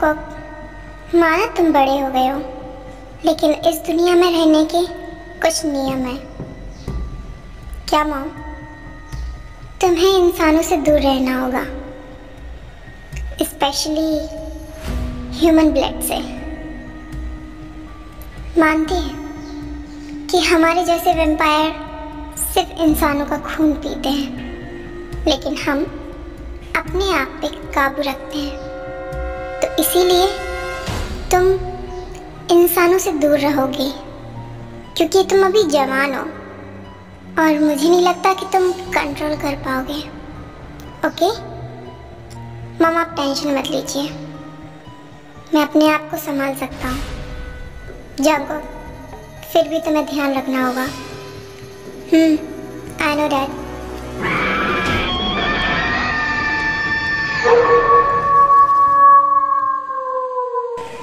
जंगकोक, माना तुम बड़े हो गए हो, लेकिन इस दुनिया में रहने के कुछ नियम है। क्या मॉम? तुम्हें इंसानों से दूर रहना होगा, स्पेशली ह्यूमन ब्लड से। मानती है कि हमारे जैसे वैम्पायर सिर्फ इंसानों का खून पीते हैं, लेकिन हम अपने आप पे काबू रखते हैं। तो इसीलिए तुम इंसानों से दूर रहोगे, क्योंकि तुम अभी जवान हो और मुझे नहीं लगता कि तुम कंट्रोल कर पाओगे। ओके मम, आप टेंशन मत लीजिए, मैं अपने आप को संभाल सकता हूँ। जागो, फिर भी तुम्हें ध्यान रखना होगा। I know dad.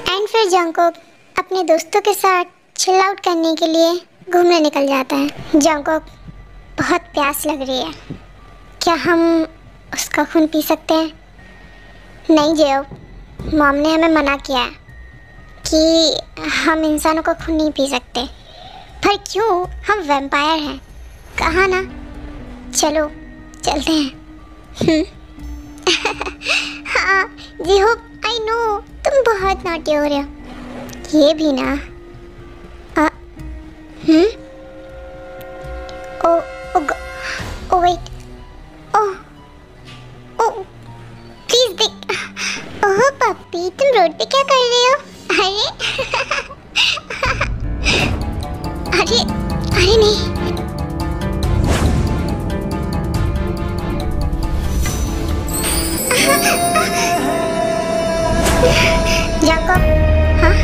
एंड फिर जंगकोक अपने दोस्तों के साथ चिल आउट करने के लिए घूमने निकल जाता है। जंगकोक, बहुत प्यास लग रही है, क्या हम उसका खून पी सकते हैं? नहीं जेओ, मॉम ने हमें मना किया है कि हम इंसानों का खून नहीं पी सकते। पर क्यों, हम वैम्पायर हैं, कहा ना। चलो चलते हैं। हाँ जी हो, आई नो तुम बहुत नॉटी हो रहे हो। ये भी ना। ओ वेट, ओ प्लीज देख। ओह पप्पी, तुम रोड पे क्या कर रहे हो? अरे अरे नहीं। जाको, हाँ?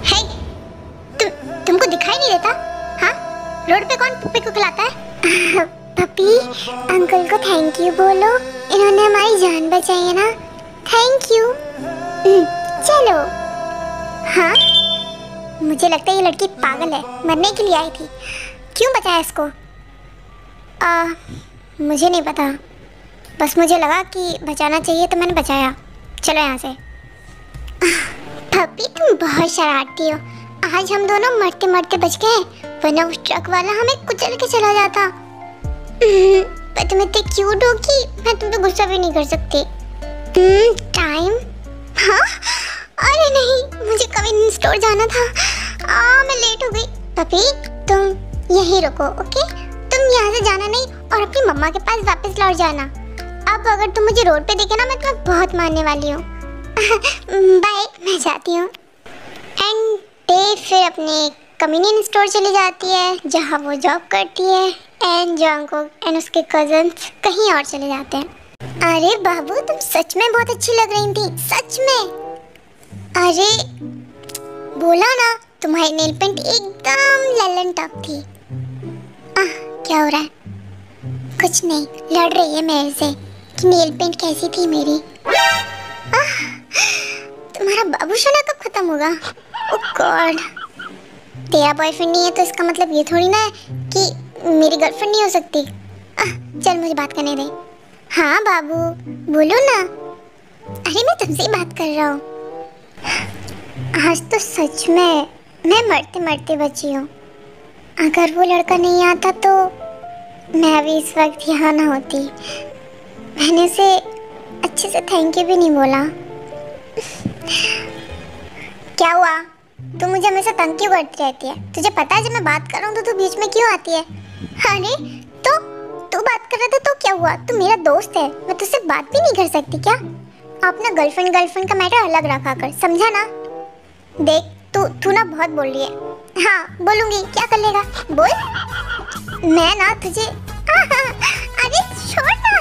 हे, तुमको दिखाई नहीं देता? हाँ? रोड पे कौन पप्पी को खिलाता है? पप्पी, अंकल को थैंक यू बोलो, इन्होंने हमारी जान बचाई है ना। Thank you. चलो। हाँ? मुझे लगता है ये लड़की पागल है, मरने के लिए आई थी। क्यों बचाया इसको? मुझे नहीं पता, बस मुझे लगा कि बचाना चाहिए तो मैंने बचाया। चलो यहाँ से। पप्पी तुम बहुत शरारती हो। आज हम दोनों मरते मरते बच गए, वरना उस ट्रक वाला हमें कुचल के चला जाता। पर तुम इतने क्यूट हो कि मैं तुम पे गुस्सा भी नहीं कर सकती। टाइम? हाँ? अरे नहीं, मुझे कभी स्टोर जाना था। मैं लेट हो गई। पप्पी तुम यहीं रुको, ओके? तुम यहाँ से जाना नहीं और अपनी मम्मा के पास वापस लौट जाना। अब अगर तुम मुझे रोड पे देखे ना, मैं तुम्हें बहुत मारने वाली हूँ। बाय, मैं जाती हूँ। एंड डे फिर अपने कम्युनियन स्टोर चली जाती है जहाँ वो जॉब करती है, एंड जंगकोक एंड उसके कजन्स कहीं और चले जाते हैं। अरे बाबू, तुम सच में बहुत अच्छी लग रही थी, सच में। अरे बोला ना, तुम्हारी नेल पेंट एकदम ललन टॉप थी। क्या हो रहा है? कुछ नहीं, लड़ रही है मेरे से कि नेल पेंट कैसी थी मेरी। तुम्हारा बाबू सोना कब खत्म होगा? ओह गॉड, तेरा बॉयफ्रेंड नहीं है तो इसका मतलब ये थोड़ी ना है कि मेरी गर्लफ्रेंड नहीं हो सकती। चल मुझे बात करने दे। हाँ बाबू बोलो ना। अरे मैं तुमसे ही बात कर रहा हूँ। आज तो सच में मैं मरते मरते बची हूँ। अगर वो लड़का नहीं आता तो मैं अभी इस वक्त यहाँ ना होती। मैंने उसे अच्छे से थैंक यू भी नहीं बोला। क्या हुआ? तू मुझे हमेशा तंग क्यों करती रहती है? तुझे पता है जब मैं बात कर रहा हूँ तो तू बीच में क्यों आती है? अरे तो तू बात कर रहा था तो क्या हुआ? तू मेरा दोस्त है, मैं तुझसे बात भी नहीं कर सकती क्या? अपना गर्लफ्रेंड का मैटर अलग रखा कर, समझा ना? देख तू ना बहुत बोल रही है। हाँ बोलूंगी, क्या कर लेगा? बोल। मैं ना तुझे अरे छोड़ ना।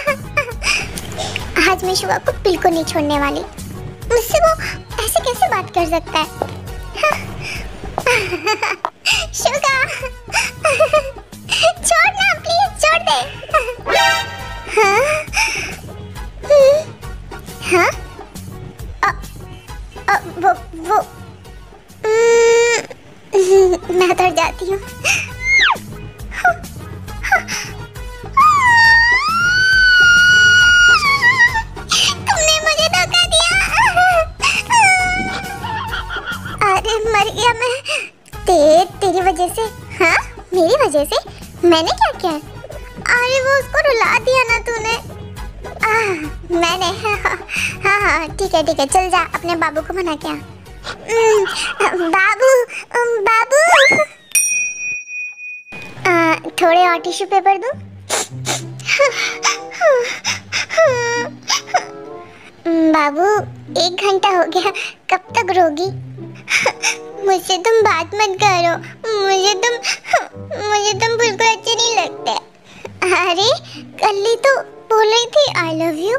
आज मैं शुगा को बिल्कुल नहीं छोड़ने वाली। मुझसे वो ऐसे कैसे बात कर सकता है? शुगा छोड़ ना प्लीज, छोड़ दे। हाँ? हाँ? वो मैं डर जाती हूँ। तुमने मुझे धोखा दिया। मर गया मैं तेरी वजह से। हाँ, मेरी वजह से? मैंने क्या किया? अरे वो उसको रुला दिया ना तूने। मैंने हाँ ठीक है, चल जा अपने बाबू को मना क्या। बाबू बाबू थोड़े और टिश्यू पेपर दूं? बाबू 1 घंटा हो गया, कब तक रोगी? मुझसे तुम बात मत करो, मुझे तुम बिल्कुल अच्छे नहीं लगते। अरे कल ही तो बोल रही थी आई लव यू।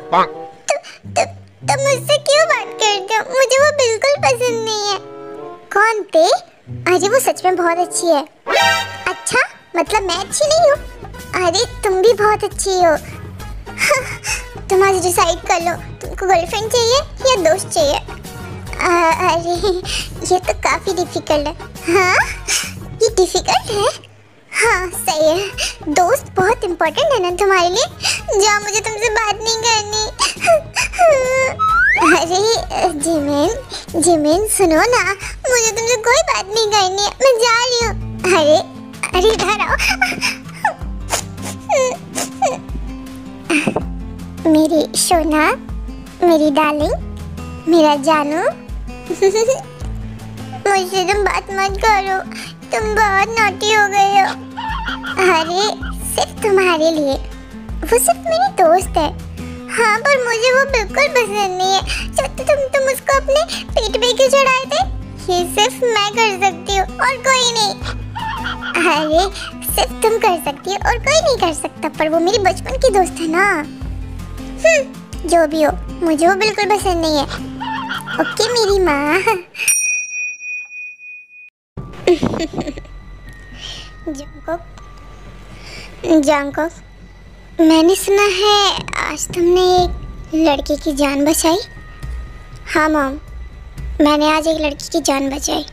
तुम मुझसे क्यों बात करते हो? मुझे वो बिल्कुल पसंद नहीं है। कौन ते? अरे वो सच में बहुत अच्छी है। अच्छा, मतलब मैं अच्छी नहीं हूँ? अरे तुम भी बहुत अच्छी हो। तुम आज डिसाइड कर लो, तुमको गर्लफ्रेंड चाहिए या दोस्त चाहिए? अरे ये तो काफी डिफिकल्ट है। हाँ, ये डिफिकल्ट है? हाँ सही है, दोस्त बहुत इम्पोर्टेंट है ना तुम्हारे लिए। जाओ, मुझे तुमसे बात नहीं करनी। अरे जिमिन सुनो ना, मुझे तुमसे कोई बात नहीं करनी है, मैं जा रही हूँ। अरे इधर आओ। मेरी सोना, मेरी डार्लिंग, मेरा जानू। मुझसे तुम बात मत करो, तुम बहुत नॉटी हो गए हो। अरे सिर्फ तुम्हारे लिए, वो सिर्फ मेरी दोस्त है। हाँ, पर मुझे वो बिल्कुल पसंद नहीं है। जब तुम उसको अपने पेट पे क्यों चढ़ाए थे? ये सिर्फ मैं कर सकती हूँ और कोई नहीं। अरे सिर्फ तुम कर सकती हो और कोई नहीं कर सकता, पर वो मेरी बचपन की दोस्त है ना। जो भी हो, मुझे वो बिल्कुल पसंद नहीं है। ओके मेरी माँ। जंगकोक, मैंने सुना है आज तुमने एक लड़के की जान बचाई। हाँ मॉम, मैंने आज एक लड़की की जान बचाई।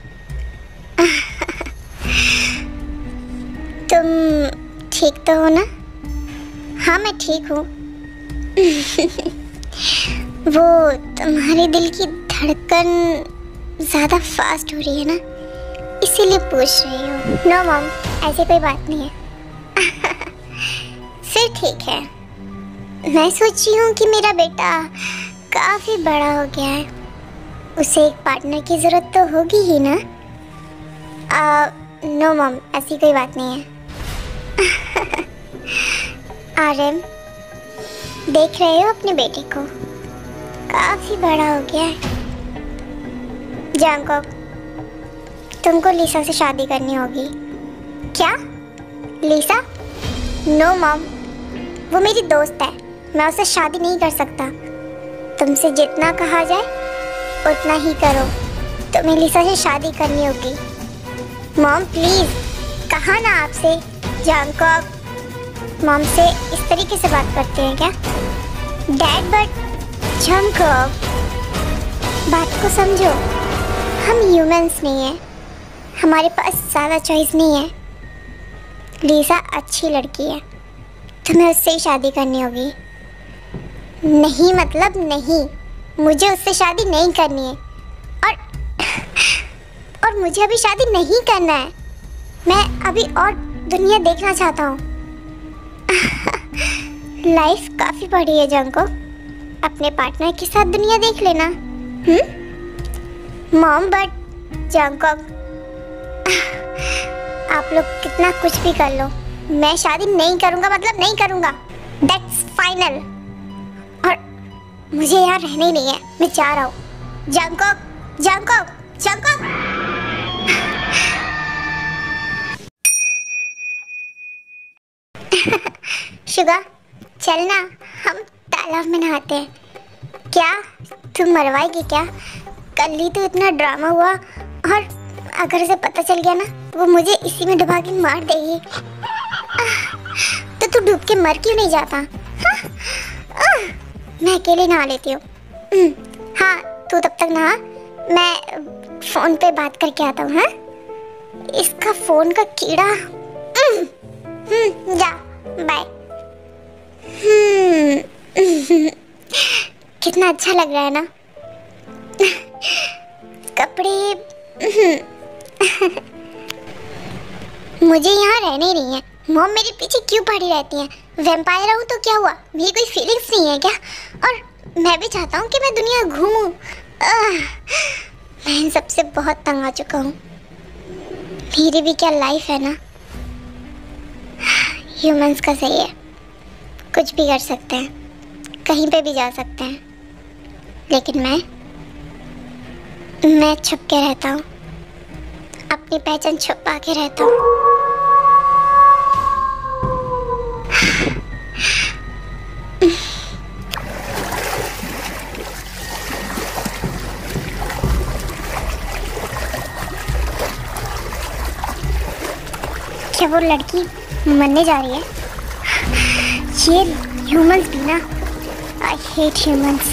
तुम ठीक तो हो ना? हाँ मैं ठीक हूँ। वो तुम्हारे दिल की धड़कन ज़्यादा फास्ट हो रही है ना, इसीलिए पूछ रही हूँ। नो मॉम, ऐसी कोई बात नहीं है। फिर ठीक है। मैं सोच रही हूँ कि मेरा बेटा काफ़ी बड़ा हो गया है, उसे एक पार्टनर की ज़रूरत तो होगी ही ना। नो मॉम, ऐसी कोई बात नहीं है। आर्यन, देख रहे हो अपने बेटे को, काफ़ी बड़ा हो गया है। जंगकोक, तुमको लिसा से शादी करनी होगी। क्या? लिसा? नो मॉम, वो मेरी दोस्त है, मैं उससे शादी नहीं कर सकता। तुमसे जितना कहा जाए उतना ही करो, तुम्हें लिसा से शादी करनी होगी। मॉम प्लीज़, कहा ना आपसे। जंगकोक, मॉम से इस तरीके से बात करते हैं क्या? डैड, बट जंगकोक, बात को समझो। हम ह्यूमंस नहीं हैं, हमारे पास ज़्यादा चॉइस नहीं है। लिसा अच्छी लड़की है, तुम्हें उससे ही शादी करनी होगी। नहीं मतलब नहीं, मुझे उससे शादी नहीं करनी है। और मुझे अभी शादी नहीं करना है, मैं अभी और दुनिया देखना चाहता हूँ। लाइफ काफ़ी बड़ी है जंगकोक, अपने पार्टनर के साथ दुनिया देख लेना। मॉम, बट जंगकोक, आप लोग कितना कुछ भी कर लो, मैं शादी नहीं करूँगा, मतलब नहीं करूँगा। That's final. और मुझे यहाँ रहना ही नहीं है, मैं जा रहा हूँ। जंगकोक, जंगकोक, जंगकोक। शुगा, चलना, हम तालाब में नहाते हैं। क्या तुम मरवाएगी क्या? कल ही तो इतना ड्रामा हुआ, और अगर उसे पता चल गया ना, वो मुझे इसी में डुबा के मार देगी। तो तू डूब के मर क्यों नहीं जाता? मैं अकेले नहा लेती हूँ। हाँ, तू तब तक नहा, मैं फ़ोन पे बात करके आता हूँ। हाँ, इसका फ़ोन का कीड़ा। जा, बाय। कितना अच्छा लग रहा है ना कपड़े। मुझे यहाँ रहना ही नहीं है। मॉम मेरे पीछे क्यों पड़ी रहती हैं? वैम्पायर हूँ तो क्या हुआ? मेरी कोई फीलिंग्स नहीं है क्या? और मैं भी चाहता हूँ कि मैं दुनिया घूमूं। मैं इन सबसे बहुत तंग आ चुका हूँ। मेरी भी क्या लाइफ है ना। ह्यूमंस का सही है, कुछ भी कर सकते हैं, कहीं पे भी जा सकते हैं, लेकिन मैं छुप के रहता हूँ, अपनी पहचान छुपा के रहता हूँ। क्या वो लड़की मरने जा रही है? ये ह्यूमंस भी ना, आई हेट ह्यूमंस।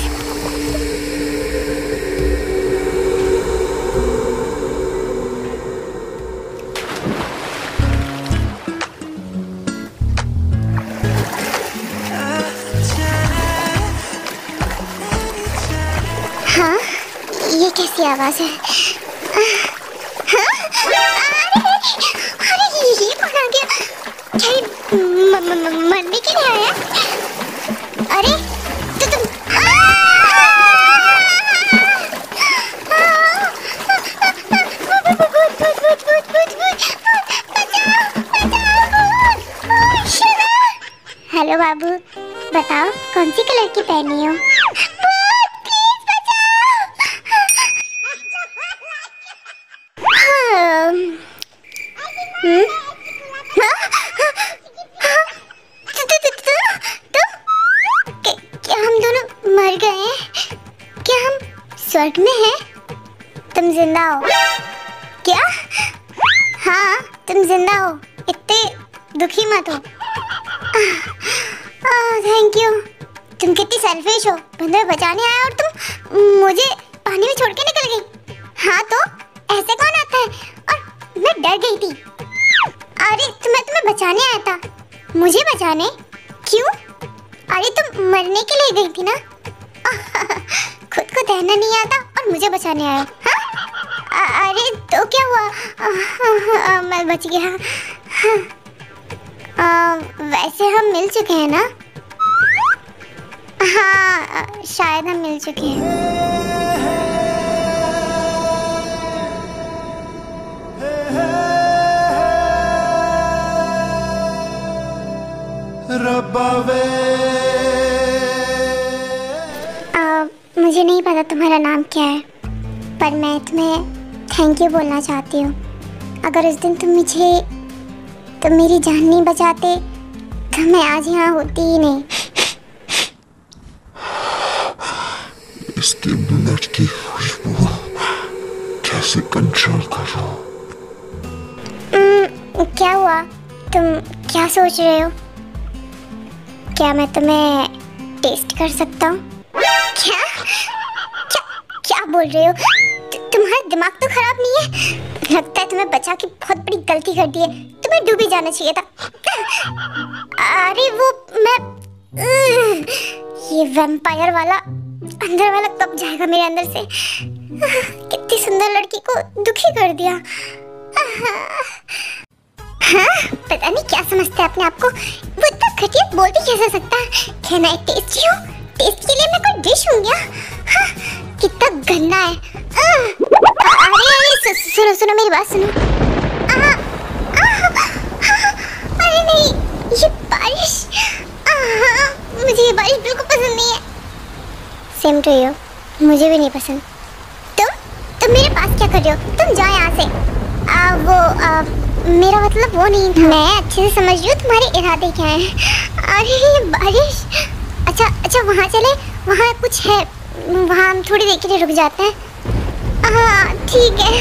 हाँ, ये कैसी आवाज है? ये कौन आ गया? क्या मरने के लिए आया? अरे तो तुम हेलो बाबू, बताओ कौन सी कलर की पहनी हो? क्या हम दोनों मर गए हैं? क्या हम स्वर्ग में हैं? तुम जिंदा हो क्या? हाँ, तुम जिंदा हो। इतने दुखी मत हो। Thank you. तुम कितनी सेल्फिश हो। बंदर बचाने आया और तुम मुझे पानी में छोड़ के निकल गई। हाँ तो ऐसे कौन आता है? और मैं डर गई थी। अरे मैं तुम्हें बचाने आया था। मुझे बचाने? क्यों? अरे तुम मरने के लिए गई थी ना। खुद को तैरना नहीं आता और मुझे बचाने आया। हाँ? अरे तो क्या हुआ? मैं बच गया। वैसे हम मिल चुके हैं ना? हाँ, शायद हम मिल चुके हैं। मुझे नहीं पता तुम्हारा नाम क्या है, पर मैं तुम्हें थैंक यू बोलना चाहती हूँ। अगर उस दिन तुम मेरी जान नहीं बचाते तो मैं आज यहाँ होती ही नहीं। इसके ब्लड की खुशबू कैसे कंट्रोल करो? क्या हुआ? तुम क्या सोच रहे हो? क्या मैं तुम्हें टेस्ट कर सकता हूँ? क्या क्या क्या बोल रहे हो? तुम्हारा दिमाग तो खराब नहीं है? लगता है तुम्हें बचा के बहुत बड़ी गलती कर दी है। तुम्हें डूब ही जाना चाहिए था। अरे वो मैं ये वैम्पायर वाला अंदर वाला कब जाएगा मेरे अंदर से? कितनी सुंदर लड़की को दुखी कर दिया। हाँ, पता नहीं क्या समझते हैं अपने आप को। वो इतना घटिया बोल भी कैसे सकता है? क्या मैं टेस्टी हूँ? टेस्ट के लिए मैं कोई डिश हूँ क्या? हाँ, कितना गंदा है। अरे सुनो मेरी बात सुनो। अरे नहीं, ये बारिश। मुझे ये बारिश बिल्कुल पसंद नहीं है। सेम टू यू, मुझे भी नहीं पसंद। तुम मेरे पास क्या कर रहे हो? तुम जाओ यहाँ से। मेरा मतलब वो नहीं था। मैं अच्छे से समझ रही हूँ तुम्हारे इरादे क्या हैं। अरे ये बारिश। अच्छा वहाँ चले, वहाँ कुछ है, वहाँ हम थोड़ी देर के लिए रुक जाते हैं। हाँ ठीक है,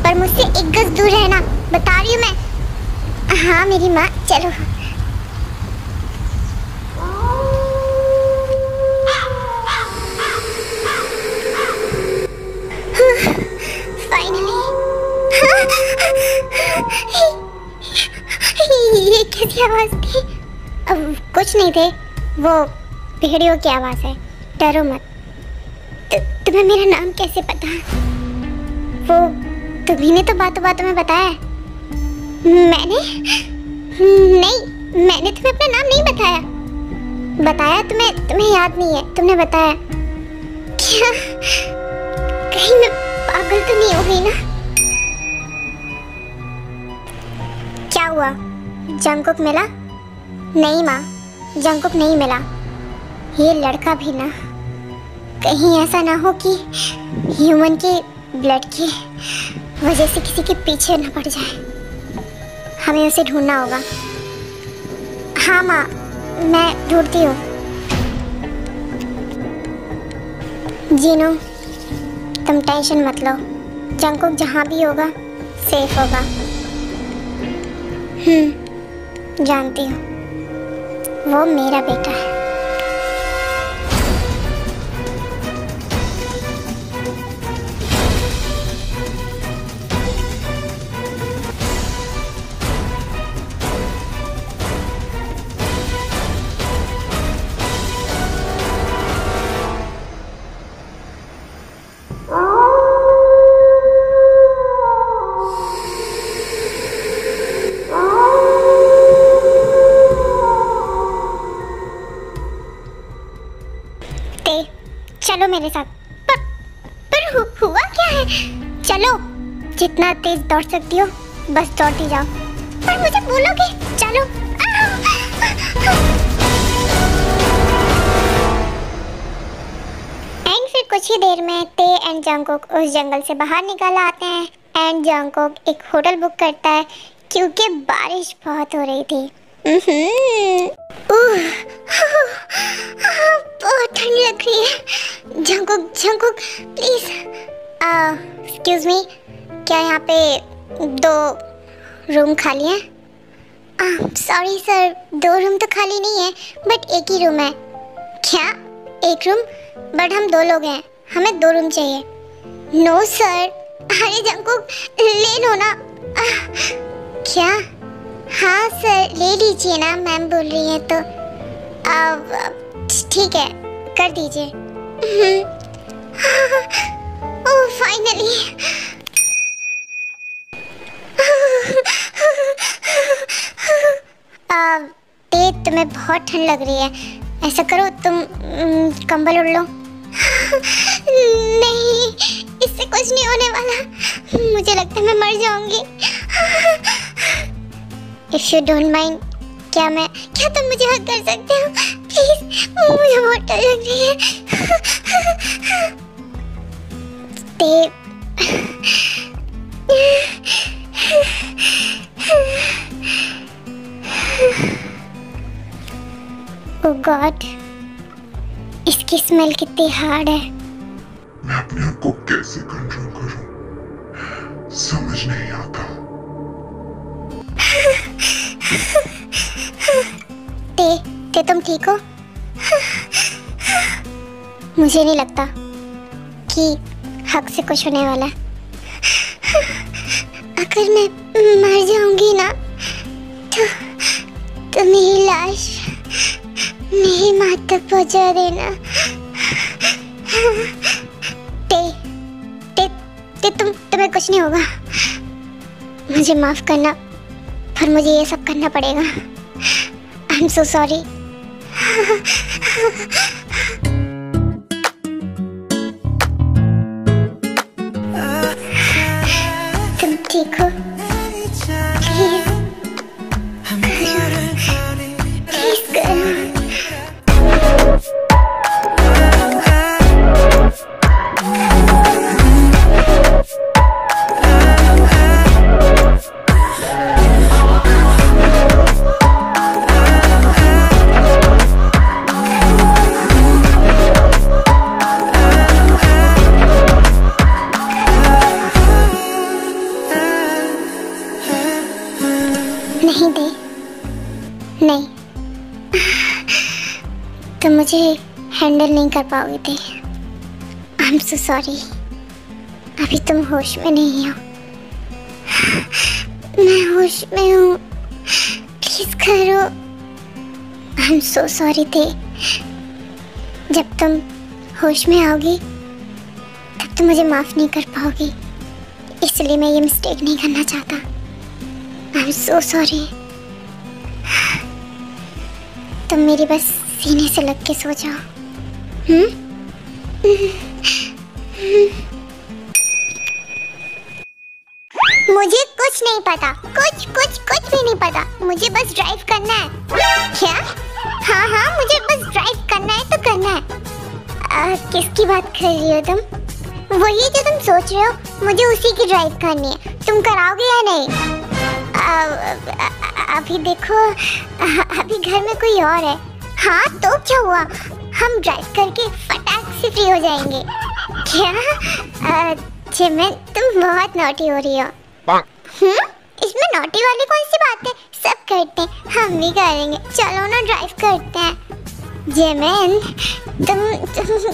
पर मुझसे 1 गज दूर रहना, बता रही हूँ मैं। हाँ मेरी माँ, चलो। फाइनली। ये कैसी आवाज थी? अब कुछ नहीं थे, वो भेड़ियों की आवाज है। डरो मत। तुम्हें मेरा नाम कैसे पता? वो तुम्ही ने तो बातों बातों में बताया। मैंने नहीं, मैंने तुम्हें अपना नाम नहीं बताया। बताया तुम्हें याद नहीं है। तुमने बताया। क्या कहीं मैं पागल तो नहीं हो गई ना? क्या हुआ? जंगकुक मिला? नहीं माँ, जंगकुक नहीं मिला। ये लड़का भी ना, कहीं ऐसा ना हो कि ह्यूमन के ब्लड की वजह से किसी के पीछे न पड़ जाए। हमें उसे ढूंढना होगा। हाँ माँ, मैं ढूंढती हूँ। जीनू, तुम टेंशन मत लो। जंगकुक जहाँ भी होगा सेफ होगा। जानती हूँ, वो मेरा बेटा है। चलो मेरे साथ। पर हुआ क्या है? चलो, जितना तेज दौड़ सकती हो बस दौड़ती जाओ। पर मुझे बोलोगे? चलो। एंड फिर कुछ ही देर में ते एंड जंगकुक उस जंगल से बाहर निकल आते हैं। एंड जंगकुक एक होटल बुक करता है क्योंकि बारिश बहुत हो रही थी। बहुत ठंड लग रही है। जंगकुक प्लीज, एक्सक्यूज मी, क्या यहाँ पे 2 रूम खाली हैं? सॉरी सर, 2 रूम तो खाली नहीं है, बट एक ही रूम है। क्या? एक रूम? बट हम 2 लोग हैं, हमें 2 रूम चाहिए। No sir. अरे जंगकुक ले लो ना। क्या? हाँ सर, ले लीजिए ना, मैम बोल रही है तो। ठीक है, कर दीजिए। ओह फाइनली। तुम्हें बहुत ठंड लग रही है, ऐसा करो तुम कंबल ओढ़ लो। नहीं, इससे कुछ नहीं होने वाला। मुझे लगता है मैं मर जाऊंगी। If you don't mind, क्या तुम मुझे हग कर सकते हो? प्लीज, मुझे बहुत डर लग रही है। ओह गॉड, इसकी स्मेल कितनी हार्ड है। मैं अपने आप को कैसे कंट्रोल करूं, समझ नहीं आता। ते तुम ठीक हो? मुझे नहीं लगता कि हक से कुछ होने वाला है। अगर मैं मर जाऊंगी ना तो मेरी लाश मेरी माँ तक पहुंचा देना। तुम्हें कुछ नहीं होगा। मुझे माफ करना, पर मुझे ये सब करना पड़ेगा। I am so sorry. तुम ठीक हो? प्लीज करो। नहीं दे, नहीं, तुम मुझे हैंडल नहीं कर पाओगे थे। I am so sorry. अभी तुम होश में नहीं हो। मैं होश में हूँ, प्लीज करो। आई एम सो सॉरी थे। जब तुम होश में आओगी तब तुम मुझे माफ नहीं कर पाओगी, इसलिए मैं ये मिस्टेक नहीं करना चाहता। I am so sorry. तुम मेरी बस सीने से लग के सो जाओ। मुझे कुछ नहीं पता, कुछ भी नहीं पता। मुझे बस ड्राइव करना है। क्या? हाँ, मुझे बस ड्राइव करना है तो करना है। किसकी बात कर रही हो तुम? वही जो तुम सोच रहे हो, मुझे उसी की ड्राइव करनी है। तुम कराओगे या नहीं? अभी देखो, अभी घर में कोई और है। हाँ तो क्या हुआ, हम ड्राइव करके फटाक से फ्री हो जाएंगे। क्या? जिमिन, तुम बहुत नॉटी हो रही हो। इसमें नॉटी वाली कौन सी बात है? सब करते हैं, हम भी करेंगे। चलो ना ड्राइव करते हैं। जिमिन, तुम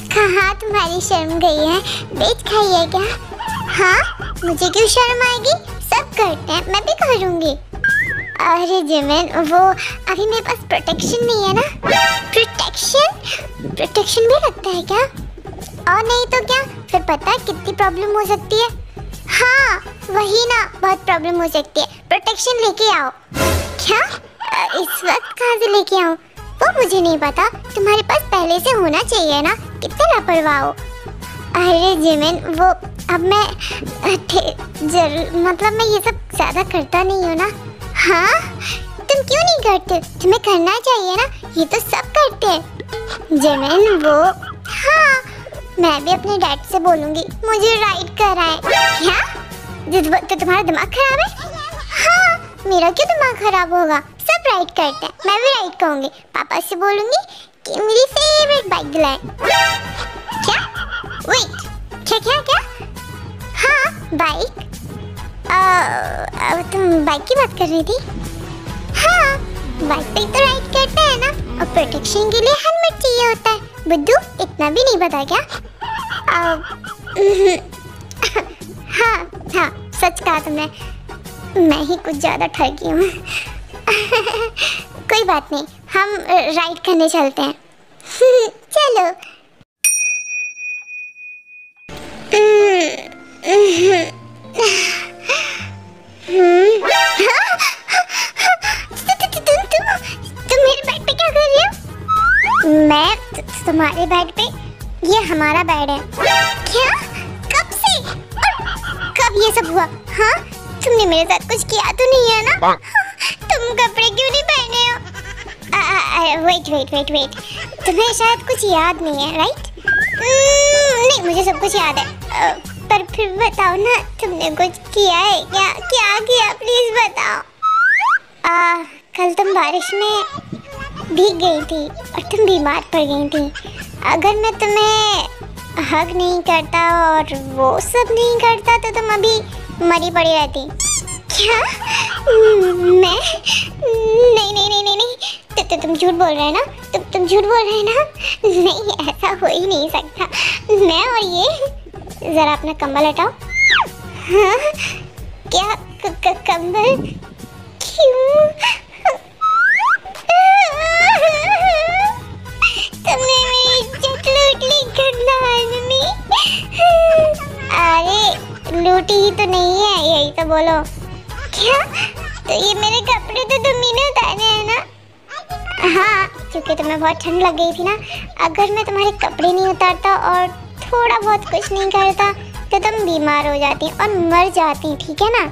कहाँ तुम्हारी शर्म गई है? बेच खाई है क्या? हाँ, मुझे क्यों शर्म आएगी? सब करते हैं, मैं भी करूँगी। अरे जिमिन, वो अभी मेरे पास प्रोटेक्शन नहीं है ना। प्रोटेक्शन भी लगता है क्या? और नहीं तो क्या, फिर पता है कितनी प्रॉब्लम हो सकती है। हाँ वही ना, बहुत प्रॉब्लम हो सकती है। प्रोटेक्शन लेके आओ। क्या? इस वक्त कहाँ से लेके आऊँ? वो मुझे नहीं पता, तुम्हारे पास पहले से होना चाहिए ना। कितने लापरवाह हो। अरे जिमिन, वो अब मैं मतलब मैं ये सब ज़्यादा करता नहीं हूँ ना। हाँ, तुम क्यों नहीं करते? तुम्हें करना चाहिए ना, ये तो सब करते हैं। जिमिन, वो हाँ, मैं भी अपने डैड से बोलूँगी मुझे राइड कराएं। क्या? तो तुम्हारा दिमाग खराब है? हाँ, मेरा क्यों दिमाग खराब होगा? सब राइड करते हैं, मैं भी राइड करूँगी। पापा से बोलूँगी कि मेरी फेवरेट बाइक दिलाएं। क्या? वेट, क्या? हाँ, बाइक। तुम बाइक की बात कर रही थी? हाँ, बाइक पे तो राइड करते हैं ना, और प्रोटेक्शन के लिए हेलमेट चाहिए होता है। बुद्धू, इतना भी नहीं पता क्या? हाँ, सच कहा तुमने। मैं ही कुछ ज़्यादा ठगी हूँ। कोई बात नहीं, हम राइड करने चलते हैं। चलो। तुम मेरे बेड पे क्या कर रही हो? मैं तुम्हारे बेड पे? ये हमारा बेड है। क्या? कब से? कब ये सब हुआ? हाँ, तुमने मेरे साथ कुछ किया तो नहीं है ना? तुम कपड़े क्यों नहीं पहने हो? वेट, तुम्हें शायद कुछ याद नहीं है, राइट? नहीं, मुझे सब कुछ याद है। पर फिर बताओ ना, तुमने कुछ किया है क्या किया? प्लीज बताओ। कल तुम बारिश में भीग गई थी और तुम बीमार पड़ गई थी। अगर मैं तुम्हें हग नहीं करता और वो सब नहीं करता तो तुम अभी मरी पड़ी रहती। क्या? मैं? नहीं। तो तुम झूठ बोल रहे हैं ना? तुम झूठ बोल रहे हैं ना? नहीं, ऐसा हो ही नहीं सकता। मैं और ये, जरा अपना कंबल हटाओ। हाँ? क्या? कंबल? क्यों? तुमने मेरी इज्जत लूट ली गंदा आदमी। अरे लूटी ही तो नहीं है, यही तो बोलो। क्या? तो ये मेरे कपड़े तो तुम ही ने उतारे हैं ना? हाँ, क्योंकि तुम्हें बहुत ठंड लग गई थी ना। अगर मैं तुम्हारे कपड़े नहीं उतारता और थोड़ा बहुत कुछ नहीं करता तो तुम बीमार हो जाती और मर जाती, ठीक है ना?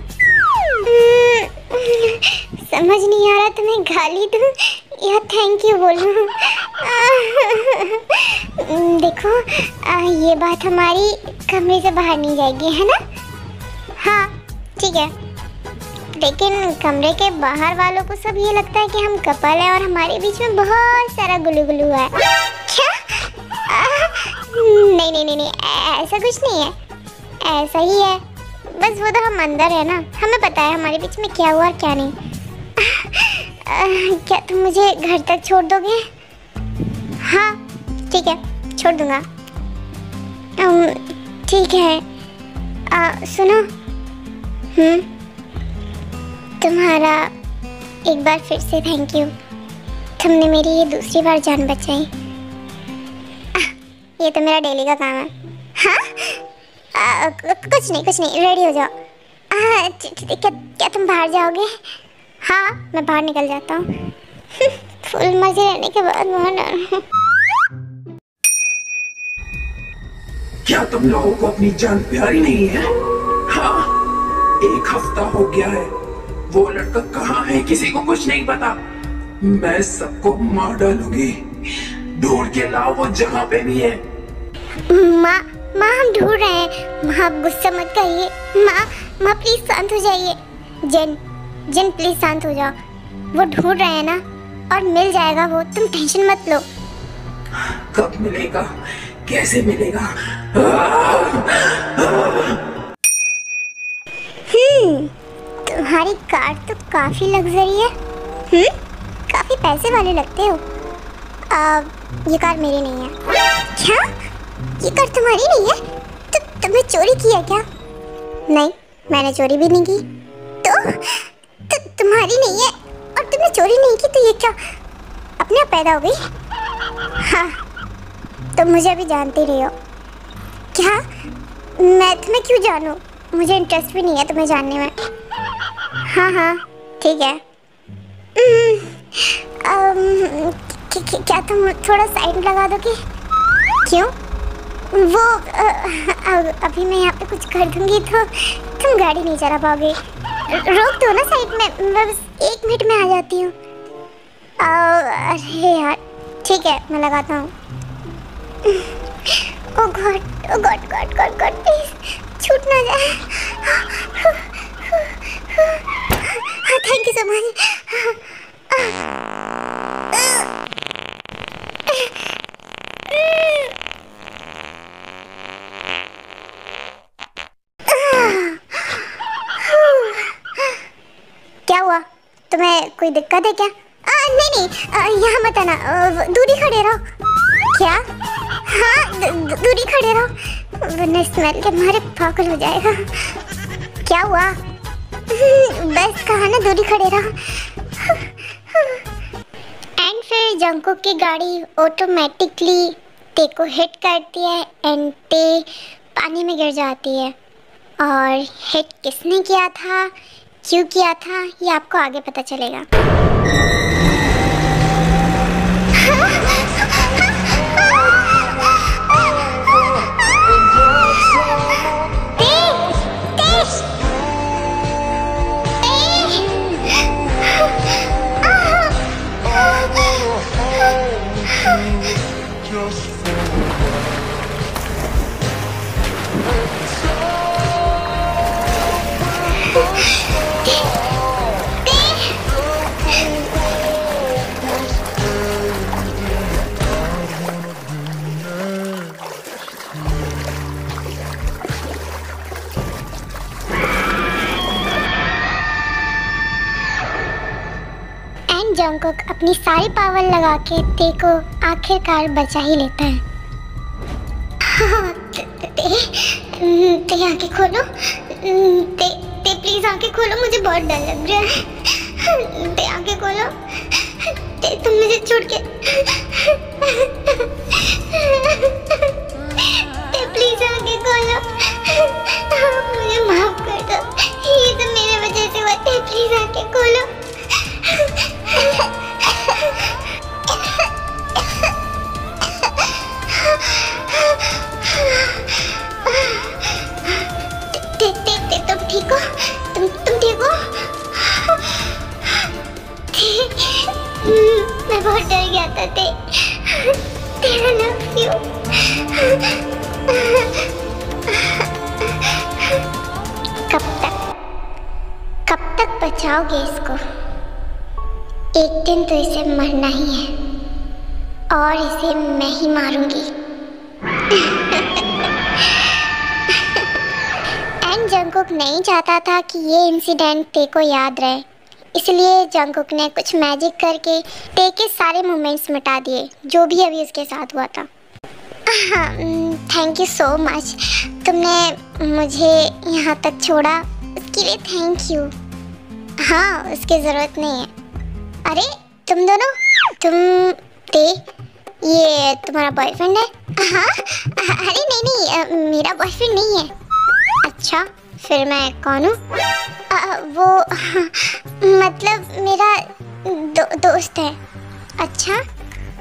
समझ नहीं आ रहा तुम्हें गाली दूं या थैंक यू बोलूं। देखो, ये बात हमारी कमरे से बाहर नहीं जाएगी, है ना? हाँ ठीक है, लेकिन कमरे के बाहर वालों को सब ये लगता है कि हम कपल हैं और हमारे बीच में बहुत सारा गुलू गुलू है। क्या? नहीं, ऐसा कुछ नहीं है, ऐसा ही है। बस वो तो हम अंदर है ना, हमें पता है हमारे बीच में क्या हुआ और क्या नहीं। क्या तुम मुझे घर तक छोड़ दोगे? हाँ ठीक है, छोड़ दूंगा। ठीक है, सुनो, तुम्हारा एक बार फिर से थैंक यू। तुमने मेरी ये दूसरी बार जान बचाई। ये तो मेरा डेली का काम है। हाँ? कुछ नहीं, रेडी हो जाओ। क्या तुम बाहर जाओगे? हाँ, मैं बाहर निकल जाता हूँ। फुल मजे रहने के बाद वहाँ क्या तुम लोगों को अपनी जान प्यारी नहीं है? हाँ, 1 हफ्ता हो गया है। वो लड़का कहाँ है किसी को कुछ नहीं पता। मैं सबको मार डालूंगी। ढूंढ के लाओ वो जहाँ पे भी है। माँ हम ढूंढ रहे हैं। माँ आप गुस्सा मत करिए। माँ प्लीज शांत हो जाइए। जन प्लीज शांत हो जाओ। वो ढूंढ रहे हैं ना, और मिल जाएगा वो, तुम टेंशन मत लो। कब मिलेगा? कैसे मिलेगा? तुम्हारी कार तो काफी लग्जरी है। काफी पैसे वाले लगते हो। ये कार मेरी नहीं है। क्या? ये कार तुम्हारी नहीं है? तुमने चोरी की है क्या? नहीं, मैंने चोरी भी नहीं की। तो तुम्हारी नहीं है और तुमने चोरी नहीं की, तो ये क्या अपने आप पैदा हो गई? हाँ, तुम मुझे अभी जानती रही हो। क्या? मैं तुम्हें क्यों जानूं? मुझे इंटरेस्ट भी नहीं है तुम्हें जानने में। हाँ, ठीक है। क्या तुम थोड़ा साइड लगा दोगे? क्यों? वो अभी मैं यहाँ पे कुछ कर दूंगी तो तुम गाड़ी नहीं चला पाओगे। रोक दो ना साइड में, मैं बस 1 मिनट में आ जाती हूँ। अरे यार, ठीक है, मैं लगाता हूँ। ओ गॉड प्लीज छूट ना जाए। Thank you so much. क्या हुआ? तुम्हें कोई दिक्कत है क्या? नहीं, यहाँ मत आना, दूरी खड़े रहो। क्या? हाँ, दूरी खड़े रहो, वरना स्मेल के मारे पागल हो जाएगा। क्या हुआ? बस कहा ना, दूरी खड़े रहो। एंड फिर जंकुक की गाड़ी ऑटोमेटिकली ते को हिट करती है एंड ते पानी में गिर जाती है। और हिट किसने किया था, क्यों किया था, ये आपको आगे पता चलेगा। जंकुक अपनी सारी पावर लगा के ते को आखिरकार बचा ही लेता है। ते आंखें खोलो। ते प्लीज आंखें खोलो, मुझे बहुत डर लग रहा है। ते आंखें खोलो। ते तुम मुझे छोड़ के ते प्लीज आंखें खोलो। मुझे माफ कर दो, ये तो मेरे वजह से हुआ। ते प्लीज आंखें खोलो। तुम ठीक हो? तुम ठीक हो? मैं बहुत डर गया था। तेरा लव यू। कब तक बचाओगे इसको? एक दिन तो इसे मरना ही है, और इसे मैं ही मारूंगी। एंड जंकुक नहीं चाहता था कि ये इंसिडेंट ते को याद रहे, इसलिए जंकुक ने कुछ मैजिक करके ते के सारे मोमेंट्स मिटा दिए जो भी अभी उसके साथ हुआ था। थैंक यू सो मच, तुमने मुझे यहाँ तक छोड़ा, उसके लिए थैंक यू। हाँ, उसकी ज़रूरत नहीं है। अरे तुम दोनों, ते ये तुम्हारा बॉयफ्रेंड है? हाँ, अरे नहीं, मेरा बॉयफ्रेंड नहीं है। अच्छा, फिर मैं कौन हूँ? वो मतलब मेरा दोस्त है। अच्छा,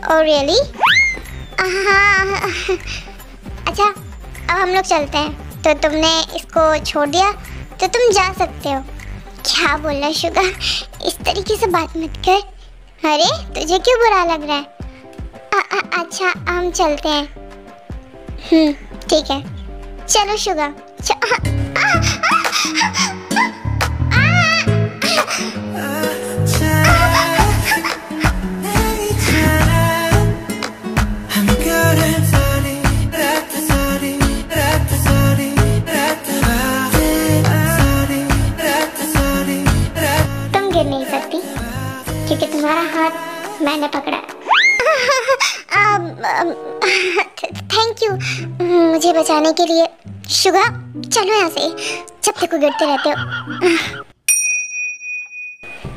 और रियली? हाँ। अच्छा, अब हम लोग चलते हैं। तो तुमने इसको छोड़ दिया तो तुम जा सकते हो। क्या बोल रहा है शुगा? इस तरीके से बात मत कर। अरे तुझे क्यों बुरा लग रहा है? अच्छा हम चलते हैं। ठीक है, चलो शुगा। तुम गिर नहीं सकती क्योंकि तुम्हारा हाथ मैंने पकड़ा है। थैंक यू मुझे बचाने के लिए। शुगा चलो यहाँ से, जब तक गिरते रहते हो।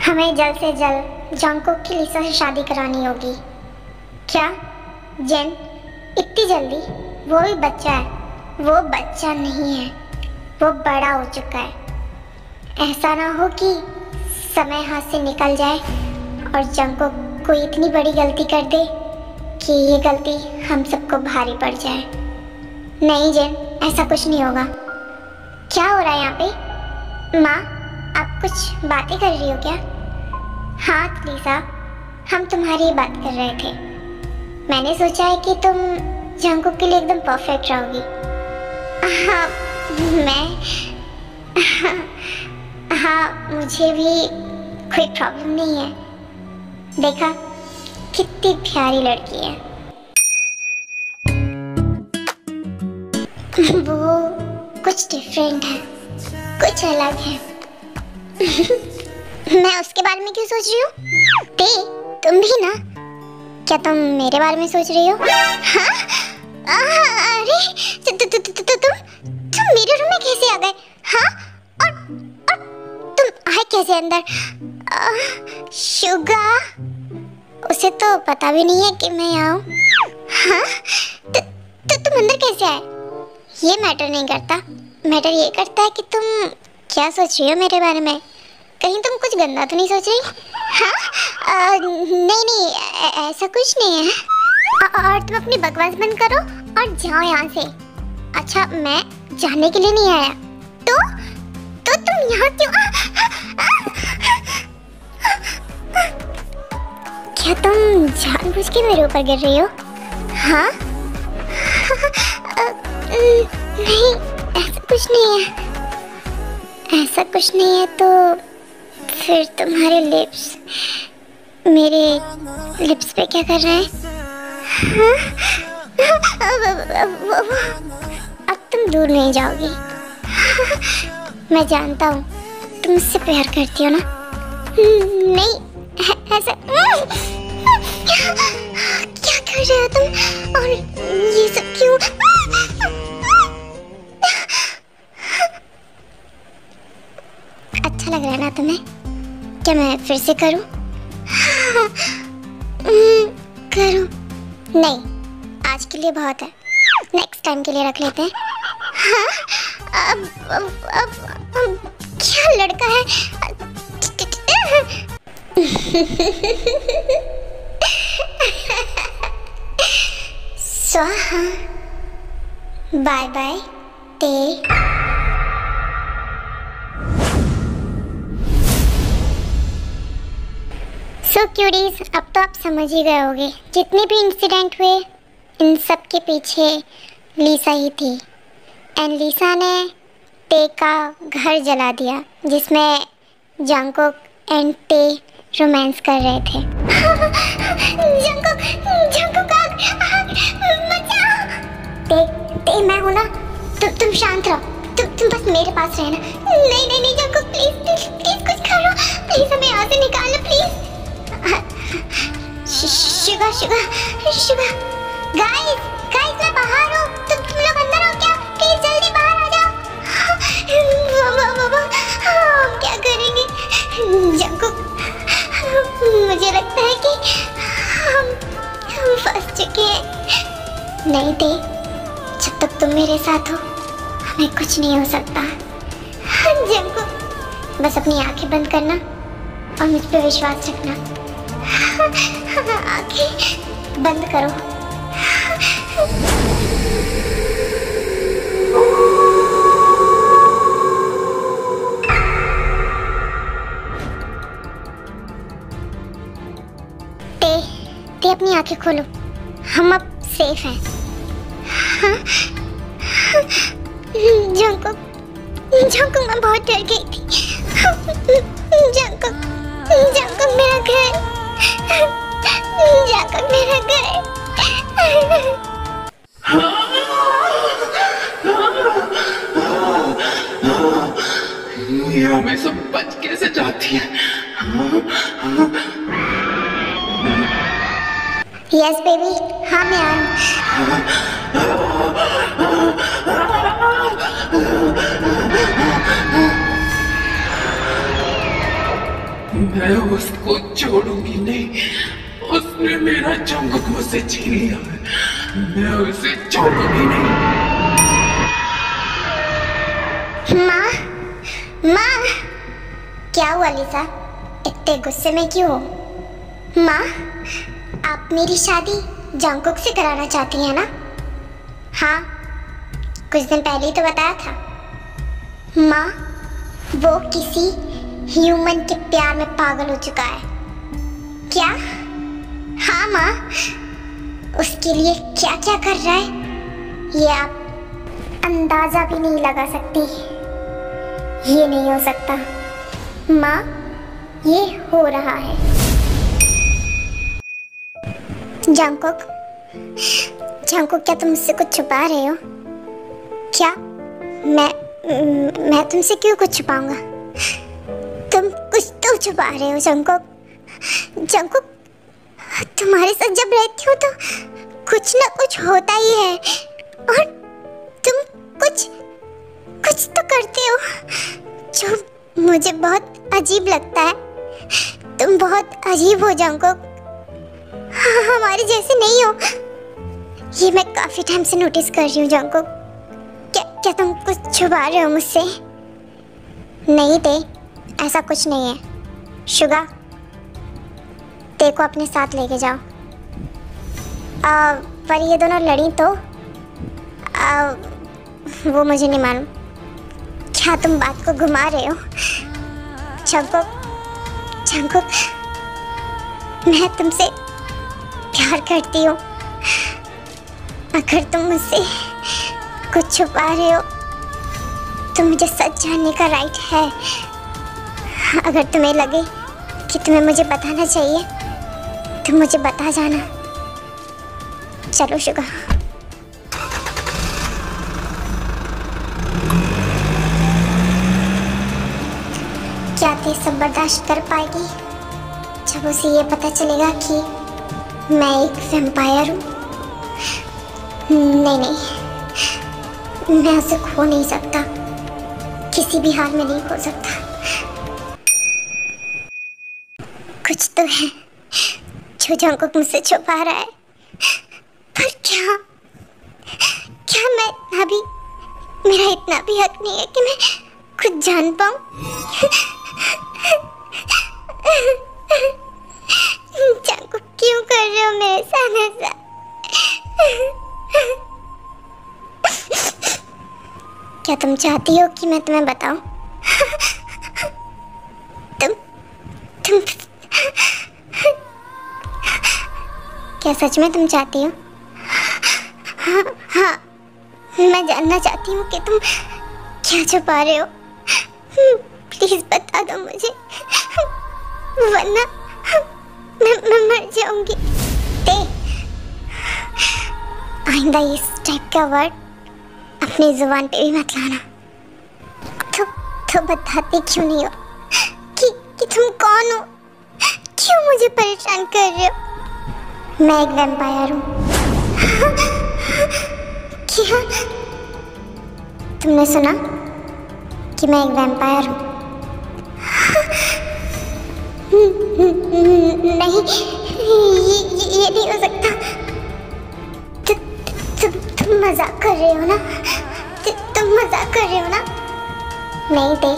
हमें जल्द से जल्द जंगकुक की लिसा से शादी करानी होगी। क्या जेन, इतनी जल्दी? वो भी बच्चा है। वो बच्चा नहीं है, वो बड़ा हो चुका है। ऐसा ना हो कि समय हाथ से निकल जाए और जंगकुक कोई इतनी बड़ी गलती कर दे कि ये गलती हम सबको भारी पड़ जाए। नहीं जेन, ऐसा कुछ नहीं होगा। क्या हो रहा है यहाँ पे? माँ, आप कुछ बातें कर रही हो क्या? हाँ लिसा, हम तुम्हारी ही बात कर रहे थे। मैंने सोचा है कि तुम जंगकुक के लिए एकदम परफेक्ट रहोगी। हाँ, हाँ मुझे भी कोई प्रॉब्लम नहीं है। देखा कितनी प्यारी लड़की है। वो कुछ डिफरेंट है, कुछ अलग है। मैं उसके बारे में क्यों सोच रही हूँ? तुम भी ना? क्या तुम मेरे बारे में सोच रही हो? हाँ? अरे तुम मेरे रूम में कैसे आ गए? हाँ? और तुम आए कैसे अंदर? शुगा, उसे तो पता भी नहीं है कि मैं यहाँ हूँ। हाँ? तो तुम अंदर कैसे आए? ये मैटर नहीं करता। मैटर ये करता है कि तुम क्या सोच रही हो मेरे बारे में। कहीं तुम कुछ गंदा तो नहीं सोच रही? हाँ? नहीं, ऐसा कुछ नहीं है। और तुम अपनी बकवास बंद करो और जाओ यहाँ से। अच्छा, मैं जाने के लिए नहीं आया। तो तुम यहाँ क्यों? क्या तुम जानबूझ के मेरे ऊपर गिर रही हो? हाँ? नहीं, ऐसा कुछ नहीं है। ऐसा कुछ नहीं है तो फिर तुम्हारे लिप्स मेरे लिप्स पे क्या कर रहे हैं? अब तुम दूर नहीं जाओगी। मैं जानता हूँ तुम मुझसे प्यार करती हो ना? नहीं, ऐसा क्या कर रहे हो तुम? और ये सब क्यों? अच्छा लग रहा है ना तुम्हें? क्या मैं फिर से करूं? करूं? नहीं, आज के लिए बहुत है। नेक्स्ट टाइम के लिए रख लेते हैं। हाँ? अब क्या लड़का है? स्वाहा, बाय बाय ते। सो क्यूरीज, अब तो आप समझ ही गए होंगे जितने भी इंसिडेंट हुए इन सब के पीछे लिसा ही थी। एंड लिसा ने ते का घर जला दिया जिसमें जंगकुक एंड ते रोमांस कर रहे थे। जंगकुक ते मैं हूँ ना। तुम शांत रहो। तुम बस मेरे पास रहना। नहीं जंगकुक, प्लीज कुछ करो। प्लीज हमें यहाँ से निकालो प्लीज। शुगा गाइस मैं बाहर हूँ। तुम लोग अंदर हो क्या? प्लीज जल्दी बाहर आ जाओ। बाबा क्या करेंगे? जंगकुक, मुझे लगता है कि हम फंस चुके हैं। नहीं थे, जब तक तुम मेरे साथ हो हमें कुछ नहीं हो सकता। जंकुक, बस अपनी आंखें बंद करना और मुझ पे विश्वास रखना। आंखें बंद करो। ते अपनी आंखें खोलो, हम अब सेफ हैं। जंकुक, जंकुक मैं बहुत डर गई थी। जंकुक, जंकुक मेरा घर, जंकुक मेरा घर। ये हमें सब बच कैसे जाती है? यस बेबी, हाँ मैं आया हूँ। मैं उसको छोड़ूंगी नहीं। उसने मेरा जंकुक मुझसे छीन लिया है। मैं उसे छोड़ूंगी नहीं। माँ, माँ, क्या हुआ लिसा? इतने गुस्से में क्यों हो? माँ, आप मेरी शादी जंकुक से कराना चाहती हैं ना? हाँ, कुछ दिन पहले ही तो बताया था। माँ, वो किसी ह्यूमन के प्यार में पागल हो चुका है। क्या? हाँ माँ, उसके लिए क्या क्या कर रहा है ये आप अंदाजा भी नहीं लगा सकती। ये नहीं हो सकता माँ, ये हो रहा है। जंकुक, जंकुक क्या तुम मुझसे कुछ छुपा रहे हो? क्या? मैं तुमसे क्यों कुछ छुपाऊंगा? तुम कुछ तो छुपा रहे हो जंकुक। जंकुक, तुम्हारे साथ जब रहती हूँ तो कुछ ना कुछ होता ही है और तुम कुछ कुछ तो करते हो जो मुझे बहुत अजीब लगता है। तुम बहुत अजीब हो जंकुक, हमारे जैसे नहीं हो। ये मैं काफी टाइम से नोटिस कर रही हूँ जंकुक। क्या तुम कुछ छुपा रहे हो मुझसे? नहीं ते, ऐसा कुछ नहीं है। शुगा, ते को अपने साथ लेके जाओ। पर ये दोनों लड़ी तो वो मुझे नहीं मालूम। क्या तुम बात को घुमा रहे हो? जंकुक, जंकुक, मैं तुमसे प्यार करती हूँ। अगर तुम मुझसे कुछ छुपा रहे हो तो मुझे सच जानने का राइट है। अगर तुम्हें लगे कि तुम्हें मुझे बताना चाहिए तो मुझे बता जाना। चलो शुगा। क्या ते सब बर्दाश्त कर पाएगी जब उसे ये पता चलेगा कि मैं एक वैम्पायर हूँ? नहीं नहीं, मैं उसे खो नहीं सकता, किसी भी हाल में नहीं खो सकता। कुछ तो है जो जंकुक मुझसे छुपा रहा है, पर क्या? क्या मैं अभी, मेरा इतना भी हक नहीं है कि मैं खुद जान पाऊं? जंकुक क्यों कर रहे हो मेरे साथ ऐसा? क्या तुम चाहती हो कि मैं तुम्हें बताऊं? तुम क्या सच में तुम चाहती हो? हाँ, मैं जानना चाहती हूँ कि तुम क्या छुपा रहे हो। प्लीज बता दो मुझे, वरना मैं मर जाऊंगी। ते, आइंदा इस टाइप का वर्ड अपनी जुबान पे भी मत लाना। तो बताती क्यों नहीं हो कि तुम कौन हो? क्यों मुझे परेशान कर रहे हो? मैं एक वैम्पायर हूँ। क्या तुमने सुना कि मैं एक वैम्पायर हूँ? नहीं, ये नहीं हो सकता। तुम मजाक कर रहे हो ना? तुम मजाक कर रहे हो ना? नहीं ते,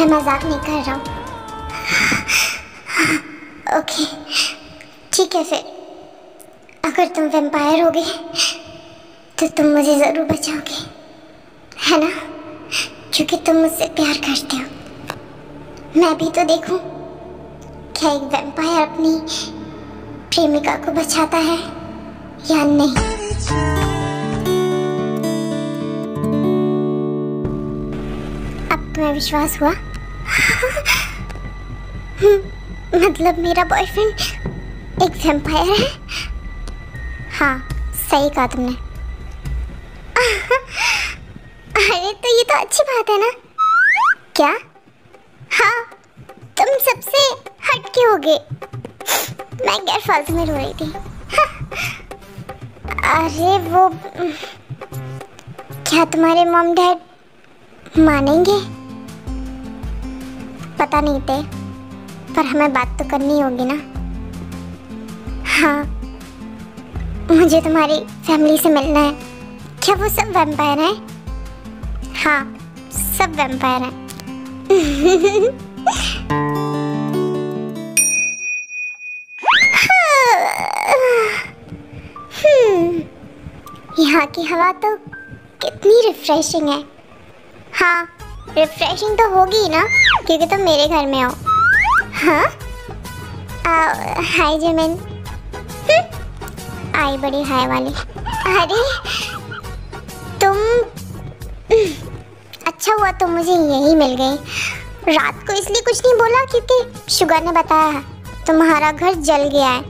मैं मजाक नहीं कर रहा हूँ। ओके ठीक है, फिर अगर तुम वैम्पायर होगे तो तुम मुझे ज़रूर बचाओगे, है ना? क्योंकि तुम मुझसे प्यार करते हो। मैं भी तो देखूं क्या एक वैम्पायर अपनी प्रेमिका को बचाता है या नहीं। अब तुम्हें विश्वास हुआ? मतलब मेरा बॉयफ्रेंड एक वैम्पायर है? हाँ सही कहा तुमने। अरे तो ये तो अच्छी बात है ना? क्या? हाँ तुम सबसे हटके होगे। मैं गैर फालतू में रो रही थी। अरे वो क्या तुम्हारे मॉम डैड मानेंगे? पता नहीं थे, पर हमें बात तो करनी होगी ना। हाँ मुझे तुम्हारी फैमिली से मिलना है। क्या वो सब वैम्पायर हैं? हाँ सब वैम्पायर हैं। यहाँ की हवा तो कितनी रिफ्रेशिंग है। हाँ रिफ्रेशिंग तो होगी ना, क्योंकि तुम मेरे घर में हो। हाँ हाय जिमिन। आई बड़ी हाय वाली। अरे तुम अच्छा हुआ तुम मुझे यही मिल गई। रात को इसलिए कुछ नहीं बोला क्योंकि शुगर ने बताया तुम्हारा घर जल गया है।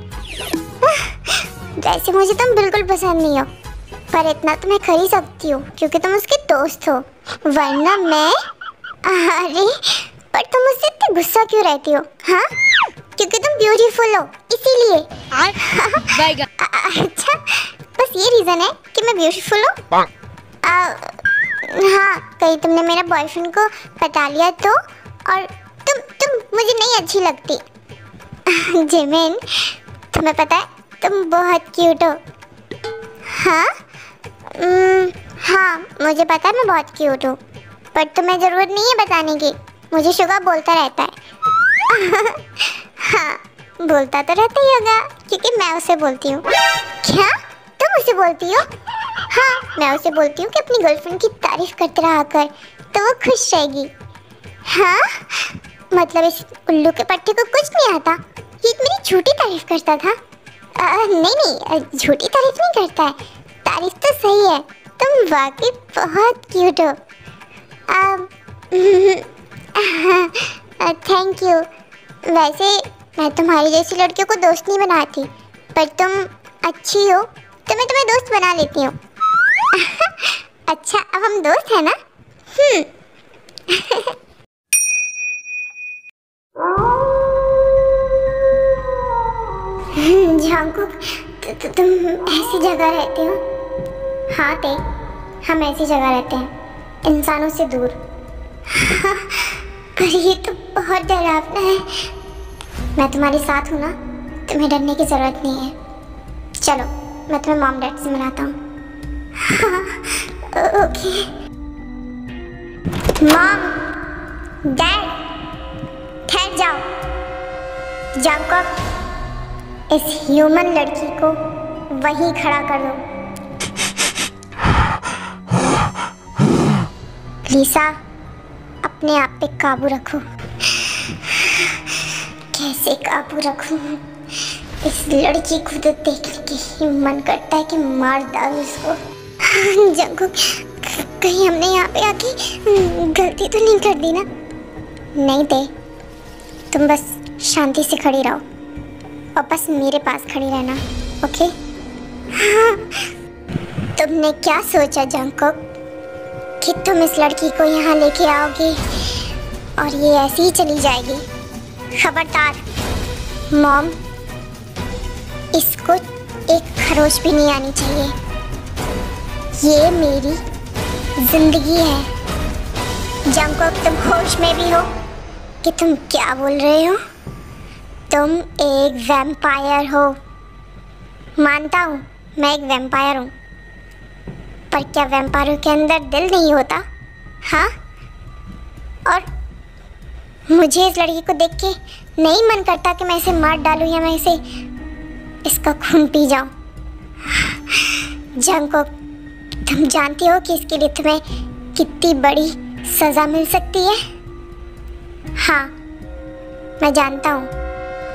वैसे मुझे तुम बिल्कुल पसंद नहीं हो, पर इतना तो मैं कर ही सकती हूँ क्योंकि तुम उसके दोस्त हो, वरना मैं। अरे पर तुम मुझसे इतनी गुस्सा क्यों रहती हो? हाँ क्योंकि तुम ब्यूटीफुल हो इसीलिए। अच्छा बस ये रीजन है कि मैं ब्यूटीफुल हूँ? हाँ कहीं तुमने मेरा बॉयफ्रेंड को पटा लिया तो? और तुम मुझे नहीं अच्छी लगती। जिमिन तुम्हें पता है तुम बहुत क्यूट हो। हाँ हाँ मुझे पता है मैं बहुत क्यूट हूँ, पर तुम्हें ज़रूरत नहीं है बताने की। मुझे शुगर बोलता रहता है। हाँ बोलता तो रहता ही होगा क्योंकि मैं उसे बोलती हूँ। क्या तुम उसे बोलती हो? हाँ मैं उसे बोलती हूँ कि अपनी गर्लफ्रेंड की तारीफ करते रहा कर तो वो खुश रहेगी। हाँ मतलब इस उल्लू के पट्टे को कुछ नहीं आता, ये मेरी झूठी तारीफ करता था। नहीं झूठी तारीफ नहीं करता है, तारीफ तो सही है। तुम वाकई बहुत क्यूट हो। Thank you. वैसे मैं तुम्हारी जैसी लड़कियों को दोस्त नहीं बनाती, पर तुम अच्छी हो तो मैं तुम्हें दोस्त बना लेती हूँ। अच्छा अब हम दोस्त हैं ना? जंगकुक तुम ऐसी जगह रहते हो? हाँ ते हम ऐसी जगह रहते हैं, इंसानों से दूर। पर ये तो बहुत डरावना है। मैं तुम्हारे साथ हूँ ना, तुम्हें डरने की ज़रूरत नहीं है। चलो मैं तुम्हें मॉम डैड से मिलाता हूँ। हाँ ओके। मॉम डैड ठहर जाओ। जंगकुक इस ह्यूमन लड़की को वहीं खड़ा कर दो। लिसा अपने आप पे काबू रखो। कैसे काबू रखूं? इस लड़की को तो देखने के ही मन करता है कि मार डालूं इसको। जंगकुक कहीं हमने यहाँ पे आके गलती तो नहीं कर दी ना? नहीं ते तुम बस शांति से खड़ी रहो और बस मेरे पास खड़ी रहना, ओके? हाँ तुमने क्या सोचा जंगकुक कि तुम इस लड़की को यहाँ लेके आओगी और ये ऐसे ही चली जाएगी? खबरदार मॉम, इसको एक खरोच भी नहीं आनी चाहिए। ये मेरी जिंदगी है। जंगकुक तुम होश में भी हो कि तुम क्या बोल रहे हो? तुम एक वैम्पायर हो। मानता हूँ मैं एक वैम्पायर हूँ, पर क्या वैम्पायरों के अंदर दिल नहीं होता? हाँ और मुझे इस लड़की को देख के नहीं मन करता कि मैं इसे मार डालूं या मैं इसका खून पी जाऊं। जंगकुक, तुम जानती हो कि इसके लिए तुम्हें कितनी बड़ी सजा मिल सकती है? हाँ, मैं जानता हूँ,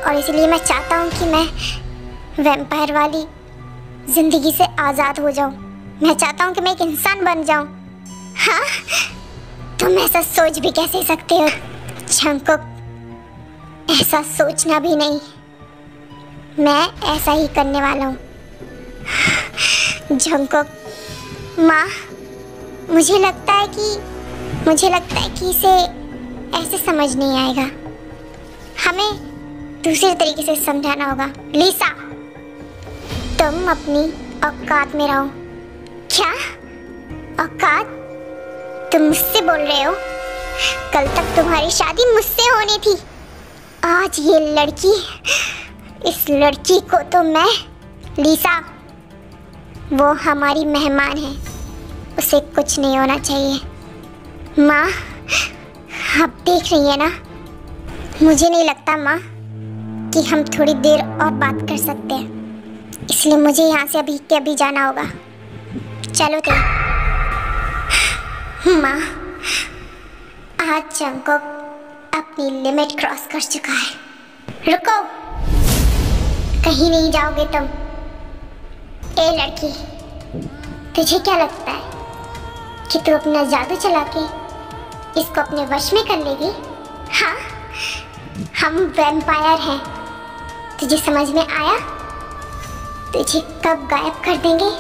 और इसलिए मैं चाहता हूँ कि मैं वैम्पायर वाली जिंदगी से आज़ाद हो जाऊँ। मैं चाहता हूँ कि मैं एक इंसान बन जाऊँ। हाँ, तुम ऐसा सोच भी कैसे सकते हो जंगकुक? ऐसा सोचना भी नहीं, मैं ऐसा ही करने वाला हूँ। जंगकुक, माँ, मुझे लगता है कि इसे ऐसे समझ नहीं आएगा। हमें दूसरे तरीके से समझाना होगा। लिसा, तुम अपनी औकात में रहो। क्या औकात? तुम मुझसे बोल रहे हो? कल तक तुम्हारी शादी मुझसे होनी थी। आज ये लड़की, इस लड़की को तो मैं... लिसा, वो हमारी मेहमान है, उसे कुछ नहीं होना चाहिए। माँ, आप देख रही है ना, मुझे नहीं लगता माँ कि हम थोड़ी देर और बात कर सकते हैं, इसलिए मुझे यहाँ से अभी के अभी जाना होगा। चलो तो। माँ, आज जंगकुक अपनी लिमिट क्रॉस कर चुका है। रुको, कहीं नहीं जाओगे तुम। ए लड़की, तुझे क्या लगता है कि तू अपना जादू चला के इसको अपने वश में कर लेगी? हाँ, हम वैम्पायर हैं, तुझे समझ में आया? तुझे कब गायब कर देंगे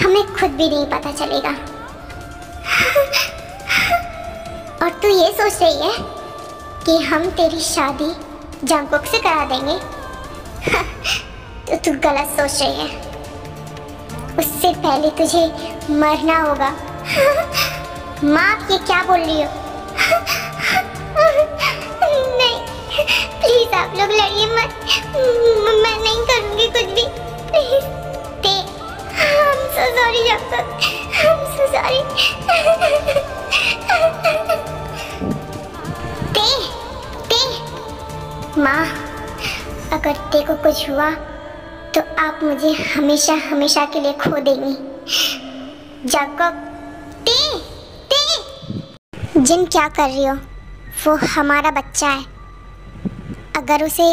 हमें खुद भी नहीं पता चलेगा। और तू ये सोच रही है कि हम तेरी शादी जंगकुक से करा देंगे? तो तू गलत सोच रही है। उससे पहले तुझे मरना होगा। माँ, आप ये क्या बोल रही हो? नहीं, प्लीज आप लोग लड़िए मत। मैं नहीं करूँगी कुछ भी, प्लीज। ते, I'm so sorry Jungkook, I'm so sorry। माँ, अगर ते को कुछ हुआ तो आप मुझे हमेशा हमेशा के लिए खो देंगी। जंगकुक, ते, जिन क्या कर रही हो? वो हमारा बच्चा है। अगर उसे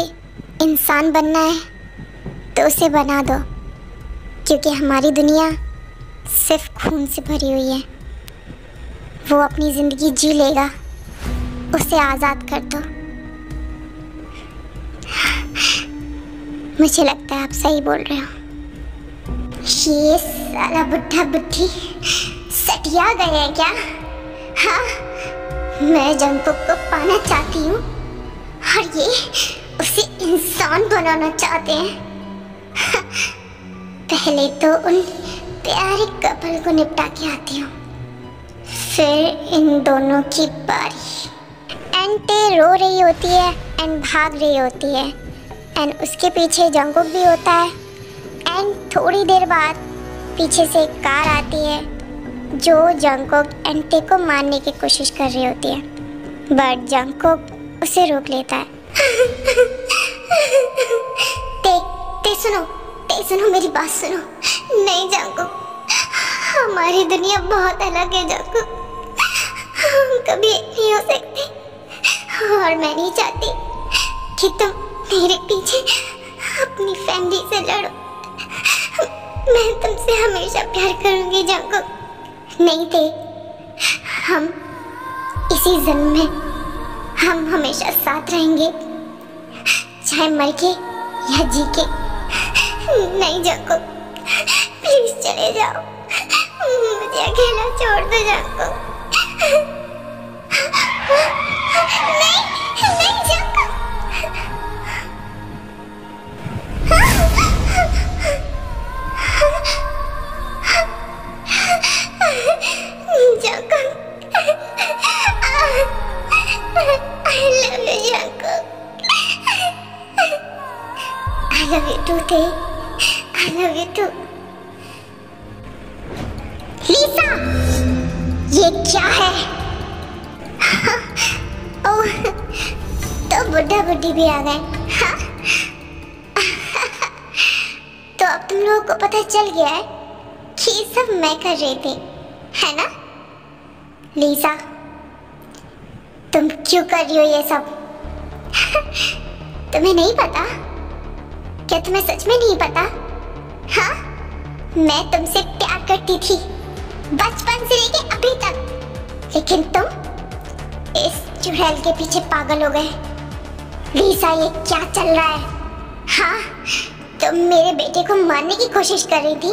इंसान बनना है तो उसे बना दो, क्योंकि हमारी दुनिया सिर्फ खून से भरी हुई है। वो अपनी ज़िंदगी जी लेगा, उसे आज़ाद कर दो। मुझे लगता है आप सही बोल रहे हो। ये साला बुढ़ा बुद्धि सटिया गए हैं क्या? हाँ, मैं जंगकुक को पाना चाहती हूँ और ये उसे इंसान बनाना चाहते हैं। पहले तो उन प्यारे कपल को निपटा के आती हूँ, फिर इन दोनों की बारी। एंटे रो रही होती है एंड भाग रही होती है, एंड उसके पीछे जंगकुक भी होता है। एंड थोड़ी देर बाद पीछे से एक कार आती है जो जंगकुक एंटे को मारने की कोशिश कर रही होती है, बट जंगकुक उसे रोक लेता है। ते सुनो, मेरी बात सुनो। नहीं जंगकुक, हमारी दुनिया बहुत अलग है जंगकुक, हम कभी एक नहीं हो सकते, और मैं नहीं चाहती कि तुम मेरे पीछे अपनी फैमिली से लड़ो। मैं तुमसे हमेशा प्यार करूंगी जंगकुक। नहीं थे, हम इसी जन्म में हम हमेशा साथ रहेंगे, चाहे मर के या जी के। नहीं जंगकुक, प्लीज चले जाओ, मुझे अकेला छोड़ दो जंगकुक। नहीं Jungkook. I love you too, Te. I love you too. लिसा, ये क्या है? ओह, तो बुढ़ा बुढ़ी भी आ गए। हाँ? तो अब तुम लोगों को पता चल गया है कि ये सब मैं कर रही थी, है ना? लीसा, तुम क्यों कर रही हो ये सब? तुम्हें नहीं पता? क्या तुम्हें सच में नहीं पता? हाँ, मैं तुमसे प्यार करती थी बचपन से लेके अभी तक, लेकिन तुम इस चुड़ैल के पीछे पागल हो गए। लीसा, ये क्या चल रहा है? हाँ, तुम मेरे बेटे को मारने की कोशिश कर रही थी।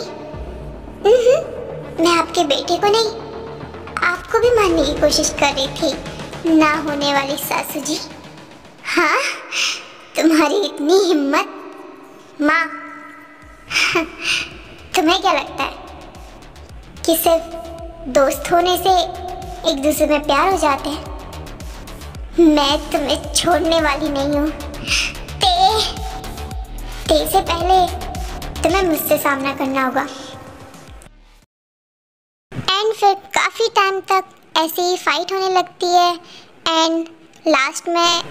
मैं आपके बेटे को नहीं, आपको भी मारने की कोशिश कर रही थी, ना होने वाली सासू जी। हाँ, तुम्हारी इतनी हिम्मत। माँ, तुम्हें क्या लगता है कि सिर्फ दोस्त होने से एक दूसरे में प्यार हो जाते हैं? मैं तुम्हें छोड़ने वाली नहीं हूँ। ते से पहले तुम्हें मुझसे सामना करना होगा। एंड फिर काफ़ी टाइम तक ऐसे ही फाइट होने लगती है एंड लास्ट में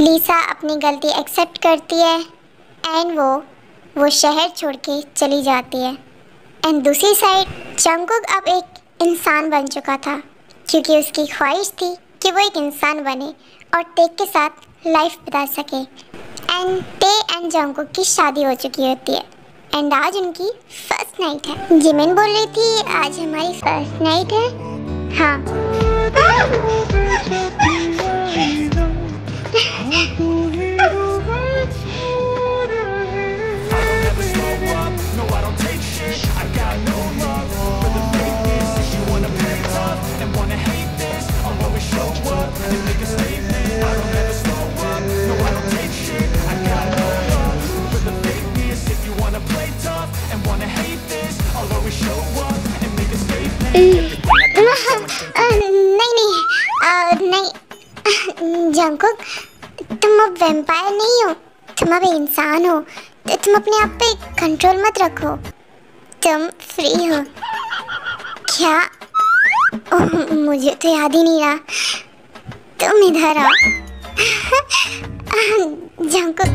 लीसा अपनी गलती एक्सेप्ट करती है एंड वो शहर छोड़ के चली जाती है। एंड दूसरी साइड जंगकुक अब एक इंसान बन चुका था क्योंकि उसकी ख्वाहिश थी कि वो एक इंसान बने और टेक के साथ लाइफ बिता सके। एंड टे एंड जंगकुक की शादी हो चुकी होती है एंड आज उनकी फर्स्ट नाइट है। जिमिन बोल रही थी आज हमारी फर्स्ट नाइट है। हाँ। नहीं जंगकुक, तुम अब वैम्पायर नहीं हो, तुम अब इंसान हो। तुम अपने आप पे कंट्रोल मत रखो, तुम फ्री हो। क्या? ओह, मुझे तो याद ही नहीं रहा। तुम इधर आओ। Jungkook.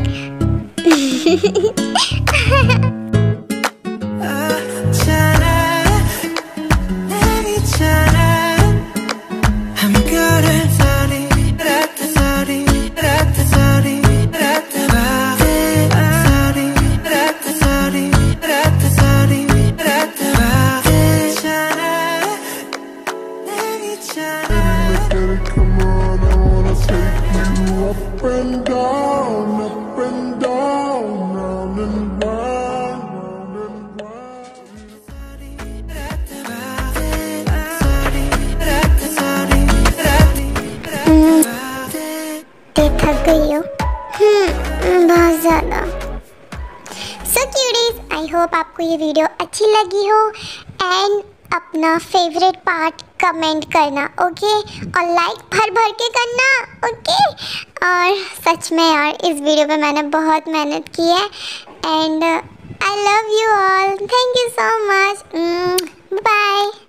Come on, I wanna take you up and down, round and round, थक गई हो? बहुत ज़्यादा। सो क्यूटीज, आई होप आपको ये वीडियो अच्छी लगी हो एंड अपना फेवरेट पार्ट कमेंट करना, ओके? और लाइक भर भर के करना, ओके? और सच में यार इस वीडियो पे मैंने बहुत मेहनत की है and I love you all. Thank you so much. Bye.